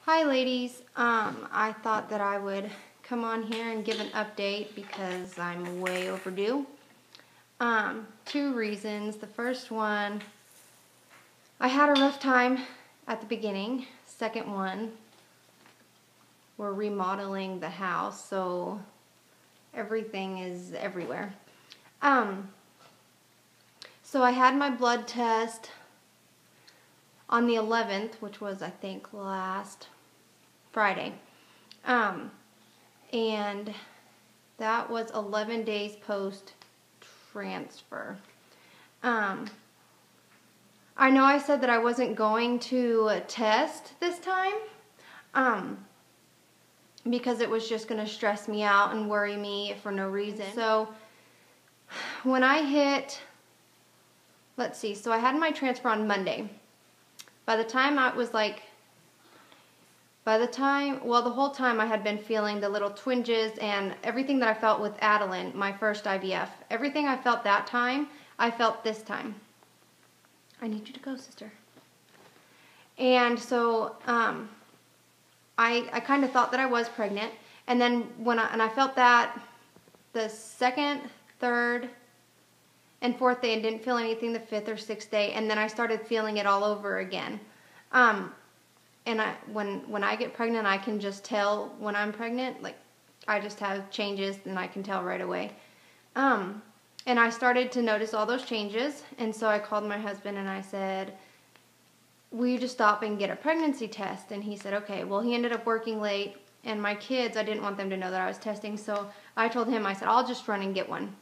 Hi ladies, I thought that I would come on here and give an update because I'm way overdue. Two reasons. The first one, I had a rough time at the beginning. Second one, we're remodeling the house, so everything is everywhere. So I had my blood test on the 11th, which was I think last Friday. And that was 11 days post transfer. I know I said that I wasn't going to test this time because it was just going to stress me out and worry me for no reason. So when I hit, let's see, so I had my transfer on Monday. By the time I was like, the whole time I had been feeling the little twinges and everything that I felt with Adeline, my first IVF. Everything I felt that time, I felt this time. I need you to go, sister. And so I kind of thought that I was pregnant. And then when I felt that the second, third, and fourth day and didn't feel anything the fifth or sixth day. And then I started feeling it all over again. And when I get pregnant, I can just tell when I'm pregnant. Like, I just have changes and I can tell right away. And I started to notice all those changes. And so I called my husband and I said, will you just stop and get a pregnancy test? And he said, okay. Well, he ended up working late. And my kids, I didn't want them to know that I was testing. So I told him, I said, I'll just run and get one.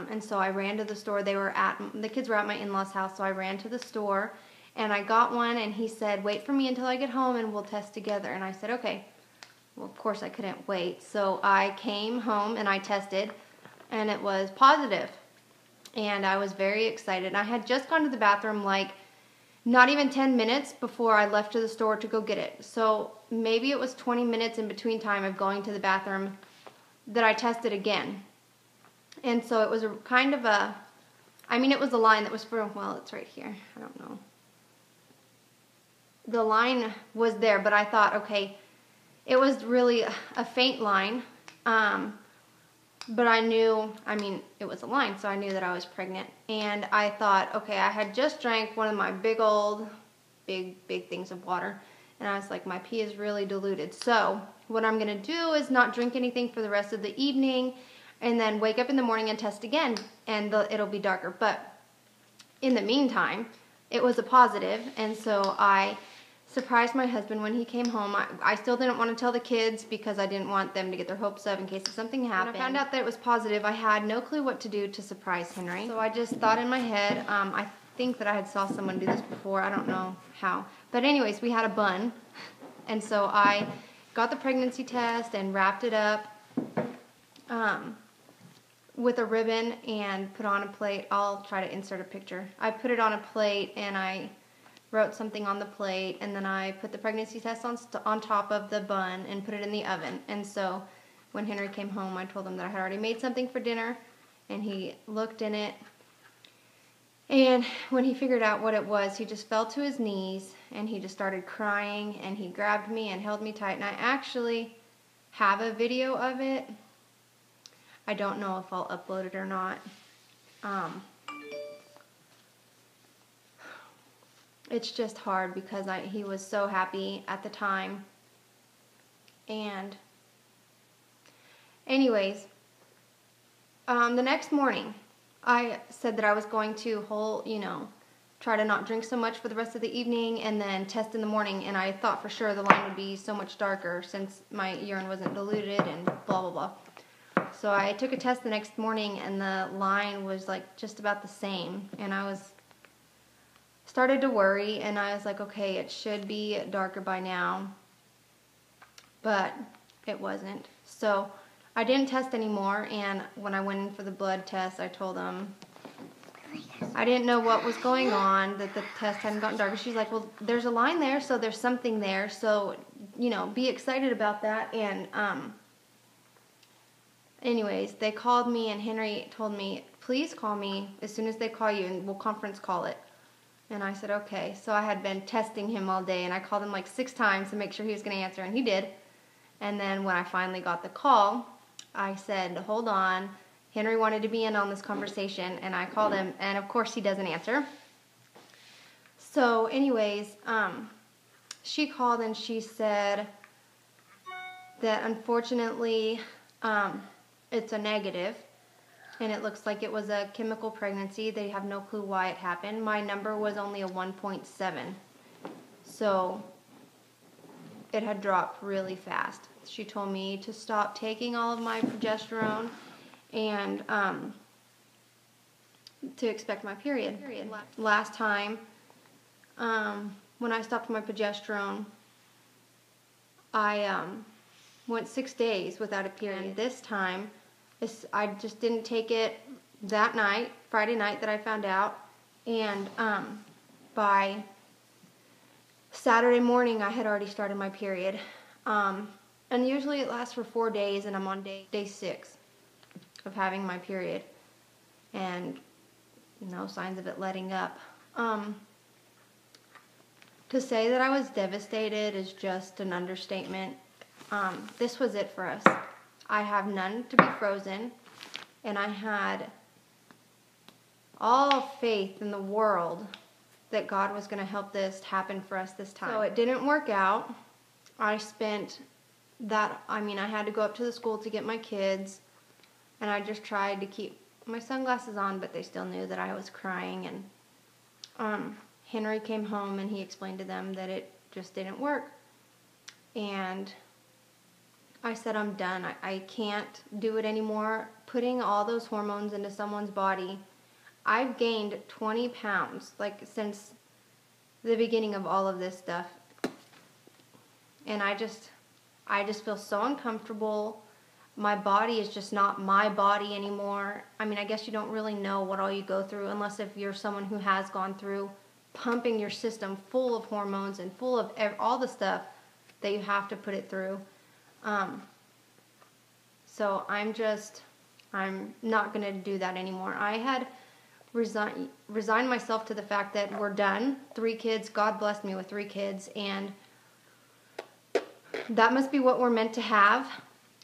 And so I ran to the store. The kids were at my in-laws' house, so I ran to the store. And I got one, and he said, wait for me until I get home, and we'll test together. And I said, okay. Well, of course, I couldn't wait. So I came home, and I tested, and it was positive. And I was very excited. I had just gone to the bathroom, like, not even 10 minutes before I left to the store to go get it. So maybe it was 20 minutes in between time of going to the bathroom that I tested again. And so it was it was a line that was for, well, it's right here. I don't know. The line was there, but I thought, okay, it was really a faint line. But I knew, it was a line, so I knew that I was pregnant. And I thought, okay, I had just drank one of my big things of water. And I was like, my pee is really diluted. So what I'm going to do is not drink anything for the rest of the evening and then wake up in the morning and test again, and it'll be darker. But in the meantime, it was a positive, and so I surprised my husband when he came home. I still didn't want to tell the kids because I didn't want them to get their hopes up in case something happened. When I found out that it was positive, I had no clue what to do to surprise Henry. So I just thought in my head, I think that I had saw someone do this before. I don't know how. But anyways, we had a bun, and so I got the pregnancy test and wrapped it up with a ribbon and put on a plate. I'll try to insert a picture. I put it on a plate and I wrote something on the plate, and then I put the pregnancy test on top of the bun and put it in the oven. And so when Henry came home, I told him that I had already made something for dinner, and he looked in it. And when he figured out what it was, he just fell to his knees and he just started crying, and he grabbed me and held me tight. And I actually have a video of it. I don't know if I'll upload it or not. It's just hard because he was so happy at the time. And anyways, the next morning, I said that I was going to try to not drink so much for the rest of the evening and then test in the morning. And I thought for sure the line would be so much darker since my urine wasn't diluted and blah, blah, blah. So I took a test the next morning, and the line was like just about the same. And I started to worry, and I was like, okay, it should be darker by now. But it wasn't. So I didn't test anymore, and when I went in for the blood test, I told them I didn't know what was going on, that the test hadn't gotten darker. She's like, well, there's a line there, so there's something there. So, be excited about that. And anyways, they called me, and Henry told me, please call me as soon as they call you, and we'll conference call it. And I said, okay. So I had been testing him all day, and I called him like 6 times to make sure he was going to answer, and he did. And then when I finally got the call, I said, hold on. Henry wanted to be in on this conversation, and I called him, and of course he doesn't answer. So anyways, she called and she said that unfortunately it's a negative, and it looks like it was a chemical pregnancy. They have no clue why it happened. My number was only a 1.7, so it had dropped really fast. She told me to stop taking all of my progesterone and to expect my period. Last time, when I stopped my progesterone, I went 6 days without a period. And this time, I just didn't take it that night, Friday night that I found out, and by Saturday morning I had already started my period. And usually it lasts for 4 days, and I'm on day 6 of having my period, and no signs of it letting up. To say that I was devastated is just an understatement. This was it for us. I have none to be frozen, and I had all faith in the world that God was going to help this happen for us this time. So it didn't work out. I spent that, I had to go up to the school to get my kids, and I just tried to keep my sunglasses on, but they still knew that I was crying. And Henry came home and he explained to them that it just didn't work. And I said, I'm done. I can't do it anymore. Putting all those hormones into someone's body. I've gained 20 pounds, like, since the beginning of all of this stuff. And I just feel so uncomfortable. My body is just not my body anymore. I guess you don't really know what all you go through unless if you're someone who has gone through pumping your system full of hormones and full of all the stuff that you have to put it through. So I'm not going to do that anymore. I had resigned myself to the fact that we're done. 3 kids, God blessed me with 3 kids, and that must be what we're meant to have.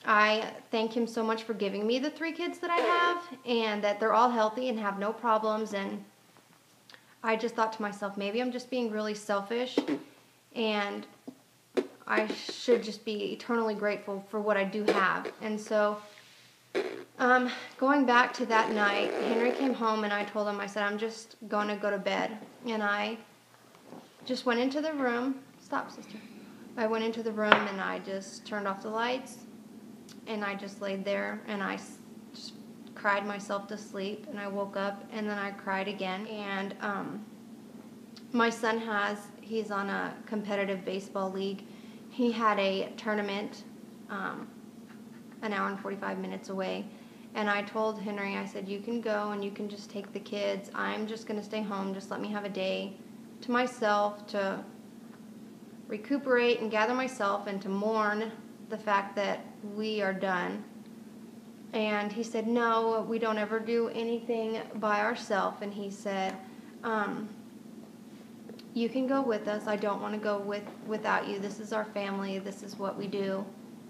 I thank him so much for giving me the 3 kids that I have, and that they're all healthy and have no problems. And I just thought to myself, maybe I'm just being really selfish, and I should just be eternally grateful for what I do have. And so, going back to that night, Henry came home and I told him, I said, I'm just going to go to bed. And I just went into the room. Stop, sister. I went into the room and I just turned off the lights, and I just laid there and I just cried myself to sleep. And I woke up and then I cried again. And my son he's on a competitive baseball league. He had a tournament an hour and 45 minutes away. And I told Henry, I said, you can go and you can just take the kids. I'm just going to stay home. Just let me have a day to myself to recuperate and gather myself and to mourn the fact that we are done. And he said, no, we don't ever do anything by ourselves. And he said, you can go with us. I don't want to go without you. This is our family. This is what we do.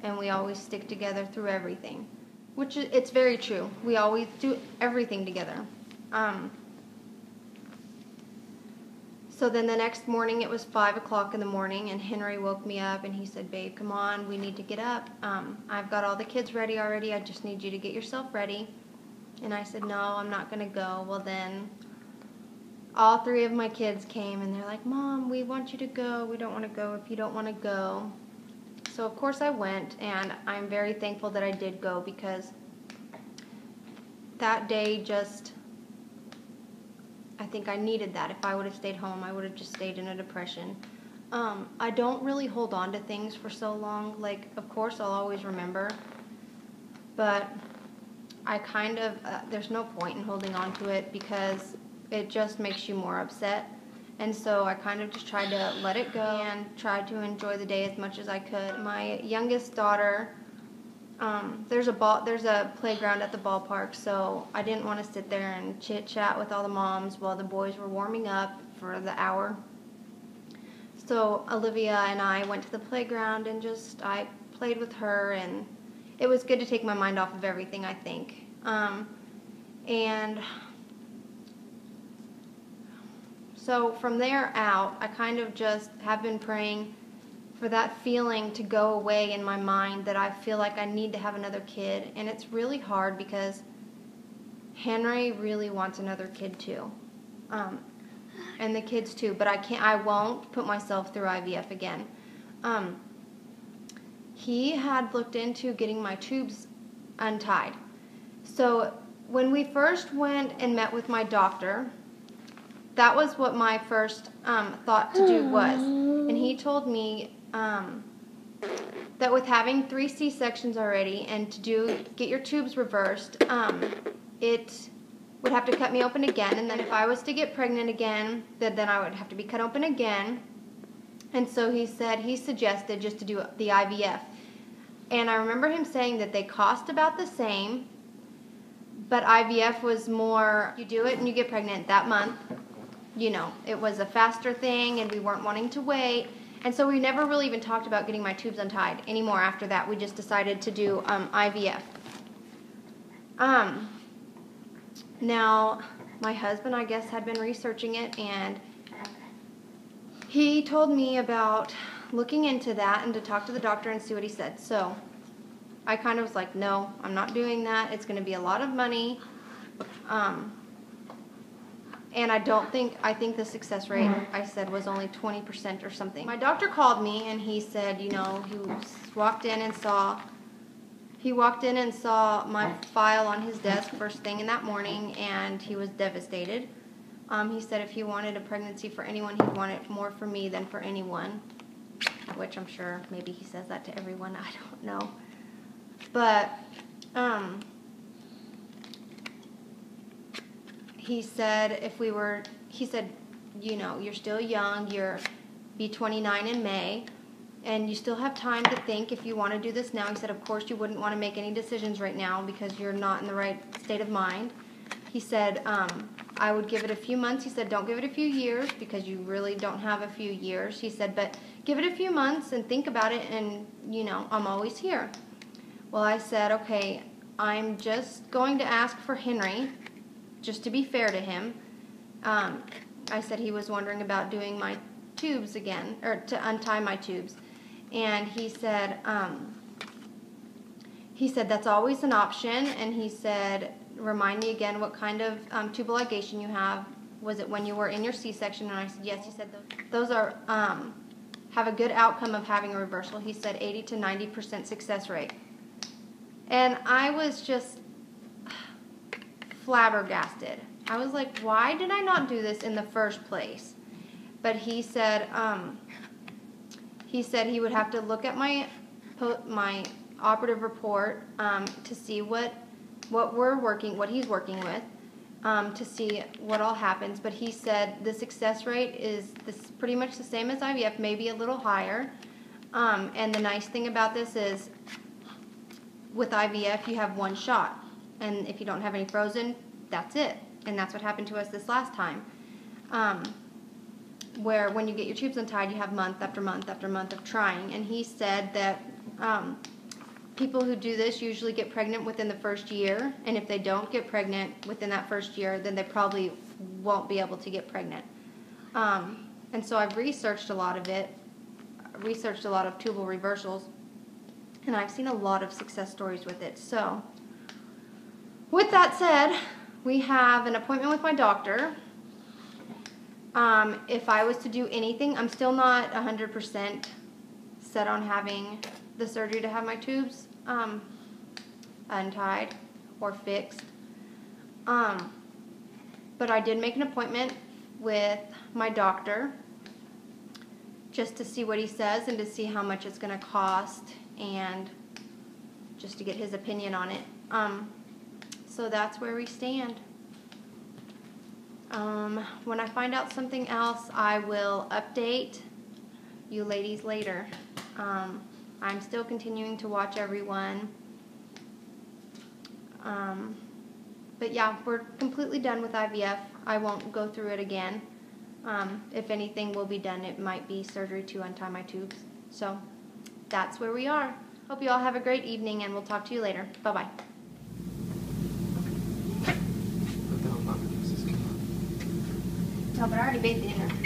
And we always stick together through everything. Which it's very true. We always do everything together. So then the next morning, it was 5 o'clock in the morning, and Henry woke me up and he said, babe, come on, we need to get up. I've got all the kids ready already. I just need you to get yourself ready. And I said, no, I'm not going to go. Well, then all 3 of my kids came and they're like, Mom, we want you to go. We don't want to go if you don't want to go. So of course I went, and I'm very thankful that I did go, because that day I think I needed that. If I would have stayed home, I would have just stayed in a depression. I don't really hold on to things for so long. Like, of course I'll always remember, but I kind of, there's no point in holding on to it because it just makes you more upset. And so I kind of just tried to let it go and tried to enjoy the day as much as I could. My youngest daughter, there's a playground at the ballpark, so I didn't want to sit there and chit-chat with all the moms while the boys were warming up for the hour. So Olivia and I went to the playground and I played with her, and it was good to take my mind off of everything, I think. And so from there out, I kind of just have been praying for that feeling to go away in my mind, that I feel like I need to have another kid. And it's really hard because Henry really wants another kid too. And the kids too, but I won't put myself through IVF again. He had looked into getting my tubes untied. So when we first went and met with my doctor, that was what my first thought to do was. And he told me that with having 3 C-sections already and to get your tubes reversed, it would have to cut me open again. And then if I was to get pregnant again, then I would have to be cut open again. And so he suggested just to do the IVF. And I remember him saying that they cost about the same, but IVF was more, you do it and you get pregnant that month. You know, it was a faster thing, and we weren't wanting to wait. And so we never really even talked about getting my tubes untied anymore after that. We just decided to do IVF. Now, my husband, I guess, had been researching it, and he told me about looking into that and to talk to the doctor and see what he said. So I kind of was like, no, I'm not doing that. It's going to be a lot of money. And I think the success rate, I said, was only 20% or something. My doctor called me, and he said, you know, he walked in and saw my file on his desk first thing in that morning, and he was devastated. He said if he wanted a pregnancy for anyone, he'd want it more for me than for anyone, which I'm sure maybe he says that to everyone. I don't know. But he said you know, you're still young, you'll be 29 in May, and you still have time to think if you want to do this now. He said, of course, you wouldn't want to make any decisions right now because you're not in the right state of mind. He said, I would give it a few months. He said, don't give it a few years because you really don't have a few years. He said, but give it a few months and think about it, and, you know, I'm always here. Well, I said, okay, I'm just going to ask for Henry, just to be fair to him. I said he was wondering about doing my tubes again, or to untie my tubes. And he said that's always an option. And he said, remind me again what kind of tubal ligation you have. Was it when you were in your C-section? And I said, yes. He said those are have a good outcome of having a reversal. He said 80 to 90% success rate. And I was just flabbergasted. I was like, why did I not do this in the first place? But he said he would have to look at my operative report to see what he's working with, to see what all happens. But he said the success rate is pretty much the same as IVF, maybe a little higher. And the nice thing about this is with IVF you have one shot, and if you don't have any frozen, that's it. And that's what happened to us this last time, where when you get your tubes untied, you have month after month after month of trying. And he said that people who do this usually get pregnant within the first year, and if they don't get pregnant within that first year, then they probably won't be able to get pregnant. And so I've researched a lot of it, researched a lot of tubal reversals, and I've seen a lot of success stories with it. So with that said, we have an appointment with my doctor. If I was to do anything, I'm still not 100% set on having the surgery to have my tubes untied or fixed. But I did make an appointment with my doctor just to see what he says and to see how much it's going to cost and just to get his opinion on it. So that's where we stand. When I find out something else, I will update you ladies later. I'm still continuing to watch everyone. But yeah, we're completely done with IVF. I won't go through it again. If anything will be done, it might be surgery to untie my tubes. So that's where we are. Hope you all have a great evening, and we'll talk to you later. Bye-bye. No, but I already made dinner.